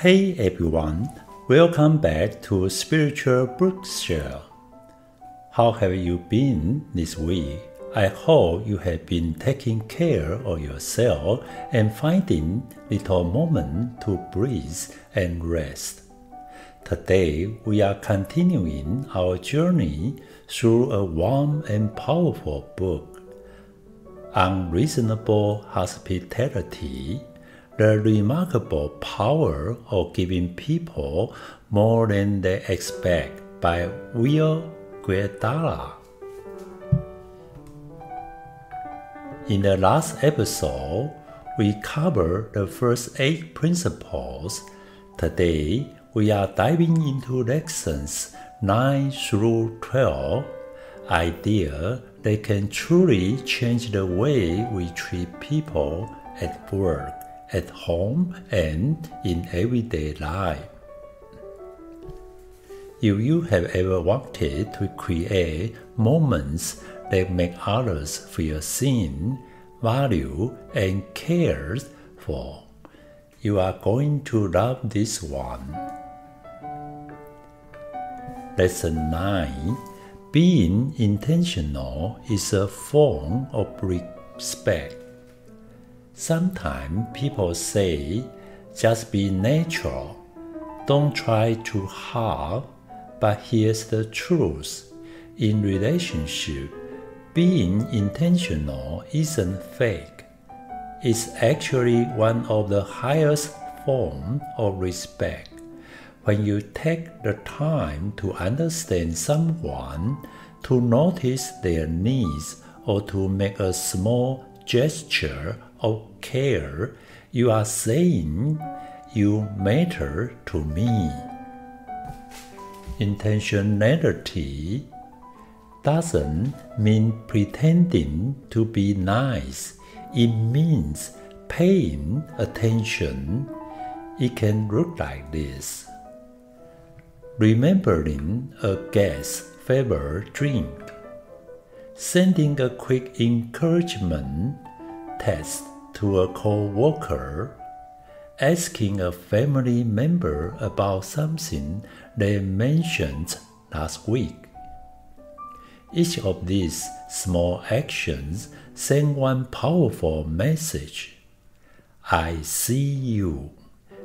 Hey everyone, welcome back to Spiritual Bookshare. How have you been this week? I hope you have been taking care of yourself and finding little moments to breathe and rest. Today we are continuing our journey through a warm and powerful book, Unreasonable Hospitality, the remarkable power of giving people more than they expect by Will Guidala. In the last episode, we covered the first 8 principles. Today, we are diving into lessons 9 through 12, ideas that can truly change the way we treat people at work, at home, and in everyday life. If you have ever wanted to create moments that make others feel seen, valued, and cared for, you are going to love this one. Lesson 9. Being intentional is a form of respect. Sometimes people say, just be natural, don't try too hard, but here's the truth. In relationship, being intentional isn't fake. It's actually one of the highest forms of respect. When you take the time to understand someone, to notice their needs, or to make a small gesture of care, you are saying, you matter to me. Intentionality doesn't mean pretending to be nice. It means paying attention. It can look like this: remembering a guest's favorite drink, sending a quick encouragement text to a co-worker, asking a family member about something they mentioned last week. Each of these small actions send one powerful message: I see you.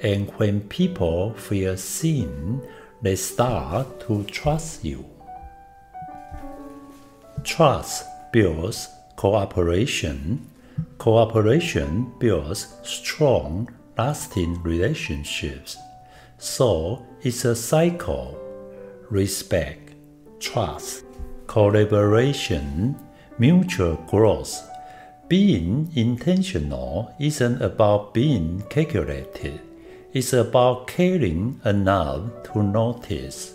And when people feel seen, they start to trust you. Trust builds cooperation. Cooperation builds strong, lasting relationships. So it's a cycle: respect, trust, collaboration, mutual growth. Being intentional isn't about being calculated. It's about caring enough to notice.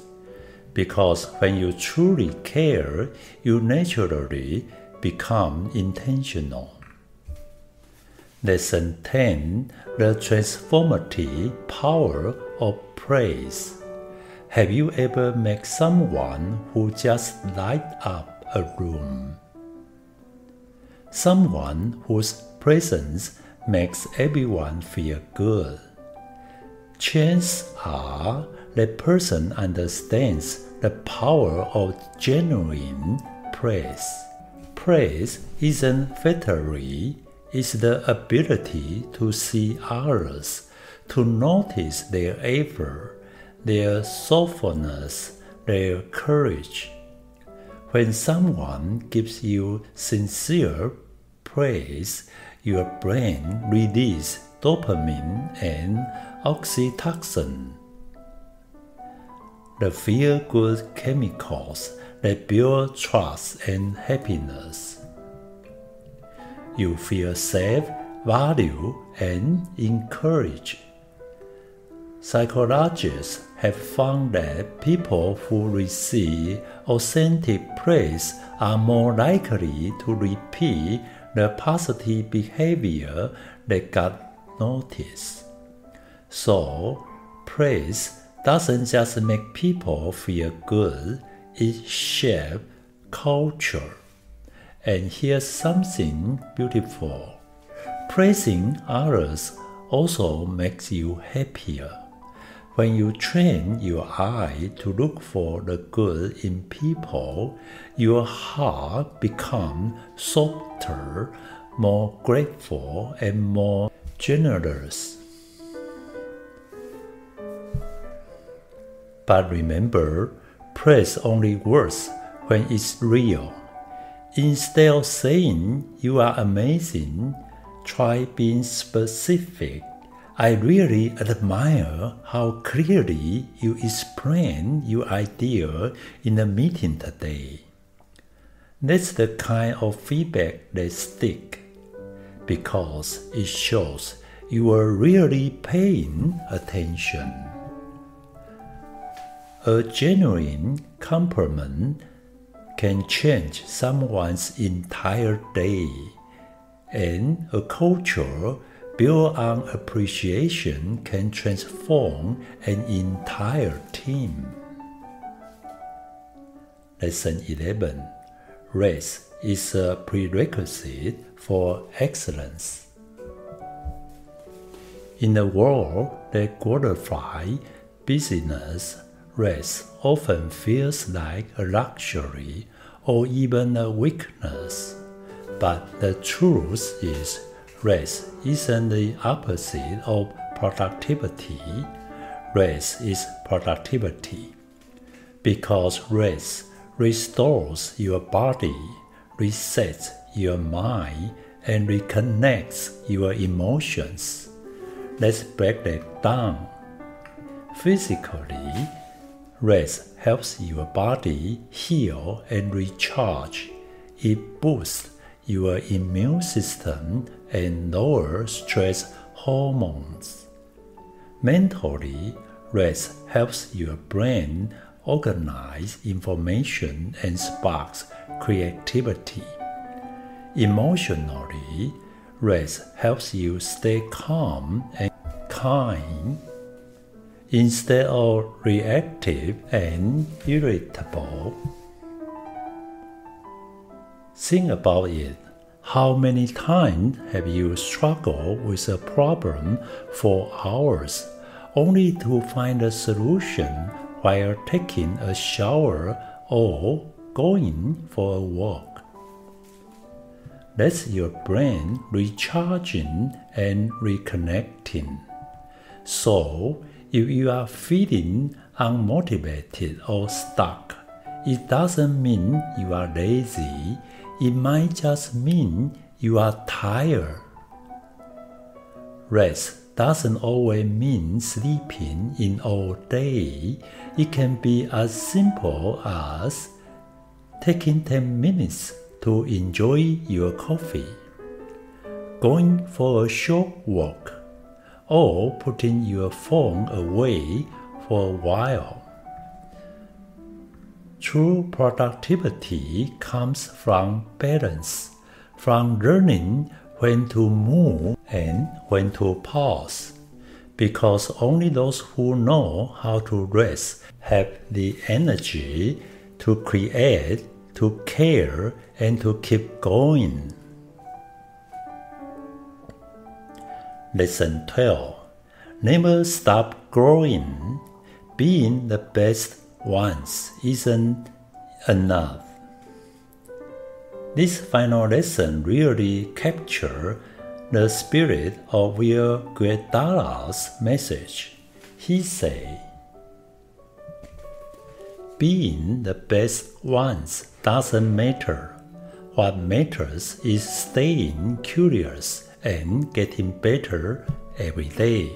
Because when you truly care, you naturally become intentional. Lesson 10. The Transformative Power of Praise. Have you ever met someone who just lights up a room? Someone whose presence makes everyone feel good. Chances are that person understands the power of genuine praise. Praise isn't flattery. It's the ability to see others, to notice their effort, their thoughtfulness, their courage. When someone gives you sincere praise, your brain releases dopamine and oxytocin, the feel-good chemicals that build trust and happiness. You feel safe, valued, and encouraged. Psychologists have found that people who receive authentic praise are more likely to repeat the positive behavior that got noticed. So, praise doesn't just make people feel good, it shapes culture. And here's something beautiful. Praising others also makes you happier. When you train your eye to look for the good in people, your heart becomes softer, more grateful, and more generous. But remember, praise only works when it's real. Instead of saying you are amazing, try being specific. I really admire how clearly you explain your idea in the meeting today. That's the kind of feedback that sticks, because it shows you are really paying attention. A genuine compliment can change someone's entire day, and a culture built on appreciation can transform an entire team. Lesson 11. Rest is a prerequisite for excellence. In a world that glorifies busyness, rest often feels like a luxury or even a weakness. But the truth is, rest isn't the opposite of productivity. Rest is productivity. Because rest restores your body, resets your mind, and reconnects your emotions. Let's break that down. Physically, rest helps your body heal and recharge. It boosts your immune system and lowers stress hormones. Mentally, rest helps your brain organize information and sparks creativity. Emotionally, rest helps you stay calm and kind instead of reactive and irritable. Think about it. How many times have you struggled with a problem for hours, only to find a solution while taking a shower or going for a walk? That's your brain recharging and reconnecting. So, if you are feeling unmotivated or stuck, it doesn't mean you are lazy. It might just mean you are tired. Rest doesn't always mean sleeping in all day. It can be as simple as taking 10 minutes to enjoy your coffee, going for a short walk, or putting your phone away for a while. True productivity comes from balance, from learning when to move and when to pause, because only those who know how to rest have the energy to create, to care, and to keep going. Lesson 12. Never stop growing. Being the best once isn't enough. This final lesson really captures the spirit of Will Guidala's message. He said, being the best once doesn't matter. What matters is staying curious and getting better every day.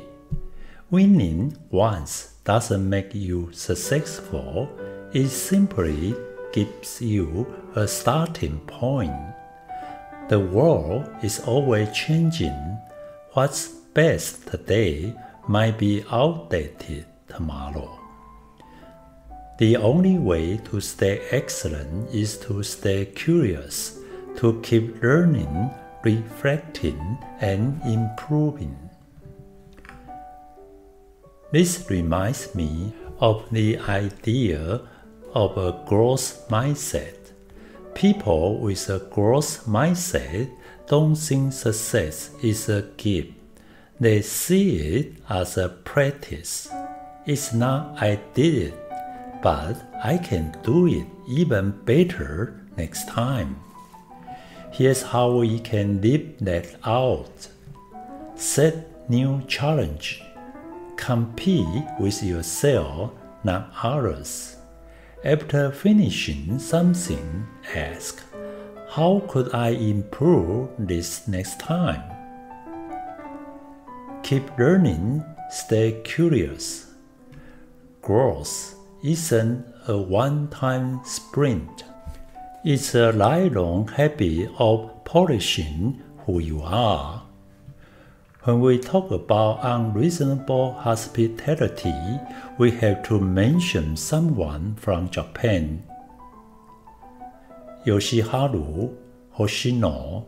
Winning once doesn't make you successful. It simply gives you a starting point. The world is always changing. What's best today might be outdated tomorrow. The only way to stay excellent is to stay curious, to keep learning, reflecting, and improving. This reminds me of the idea of a growth mindset. People with a growth mindset don't think success is a gift. They see it as a practice. It's not I did it, but I can do it even better next time. Here's how we can live that out. Set new challenge. Compete with yourself, not others. After finishing something, ask, how could I improve this next time? Keep learning, stay curious. Growth isn't a one-time sprint. It's a lifelong habit of polishing who you are. When we talk about unreasonable hospitality, we have to mention someone from Japan. Yoshiharu Hoshino,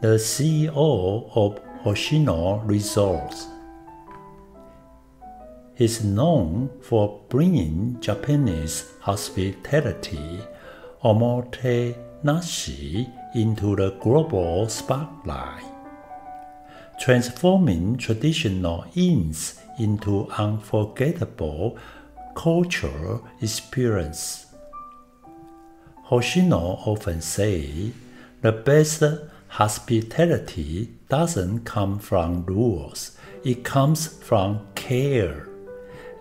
the CEO of Hoshino Resorts. He's known for bringing Japanese hospitality, omotenashi, into the global spotlight, transforming traditional inns into unforgettable cultural experience. Hoshino often says, the best hospitality doesn't come from rules, it comes from care.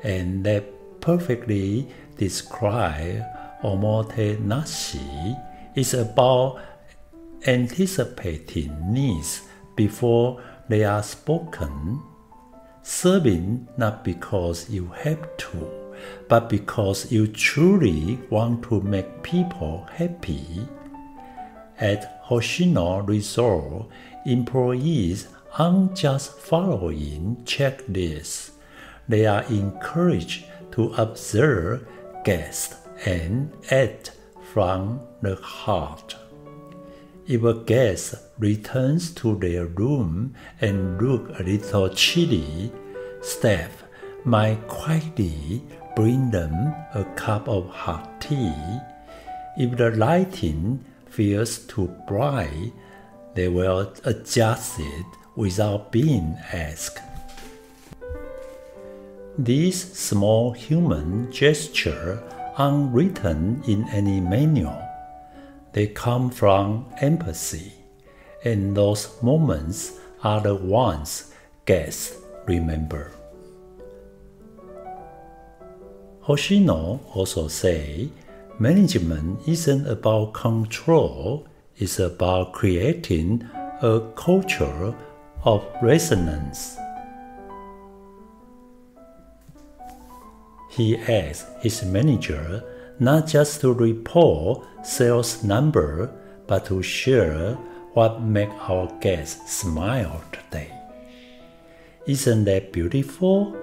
And that perfectly describes omotenashi. It's about anticipating needs before they are spoken, serving not because you have to, but because you truly want to make people happy. At Hoshino Resort, employees aren't just following checklists. They are encouraged to observe guests and act from the heart. If a guest returns to their room and looks a little chilly, staff might quietly bring them a cup of hot tea. If the lighting feels too bright, they will adjust it without being asked. These small human gestures aren't written in any manual. They come from empathy, and those moments are the ones guests remember. Hoshino also says, management isn't about control, it's about creating a culture of resonance. He asks his manager not just to report sales numbers, but to share what makes our guests smile today. Isn't that beautiful?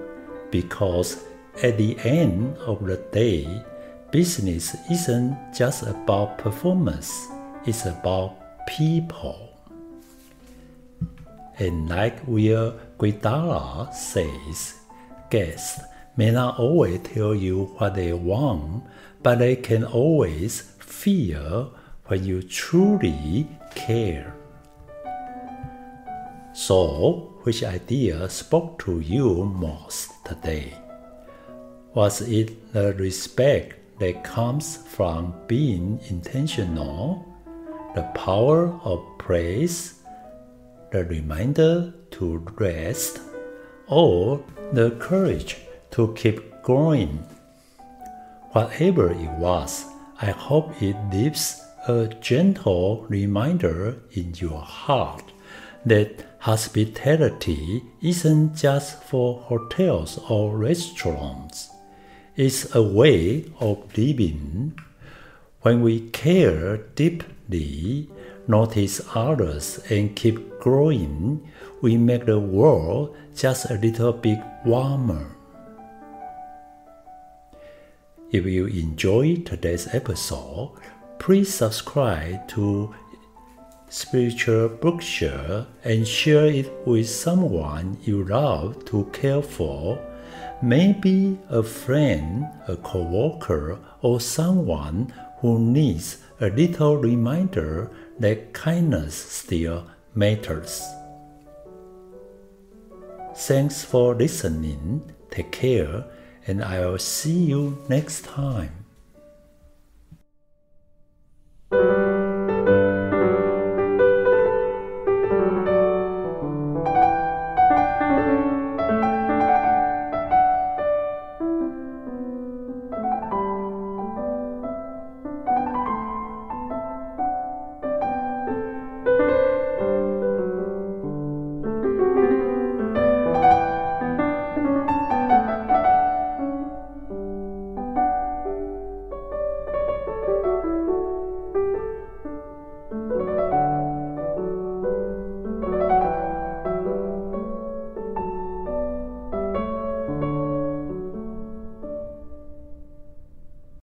Because at the end of the day, business isn't just about performance, it's about people. And like Will Guidala says, guests may not always tell you what they want, but they can always feel when you truly care. So, which idea spoke to you most today? Was it the respect that comes from being intentional, the power of praise, the reminder to rest, or the courage to keep growing? Whatever it was, I hope it leaves a gentle reminder in your heart that hospitality isn't just for hotels or restaurants. It's a way of living. When we care deeply, notice others, and keep growing, we make the world just a little bit warmer. If you enjoyed today's episode, please subscribe to Spiritual Bookshare and share it with someone you love to care for. Maybe a friend, a coworker, or someone who needs a little reminder that kindness still matters. Thanks for listening. Take care, and I'll see you next time.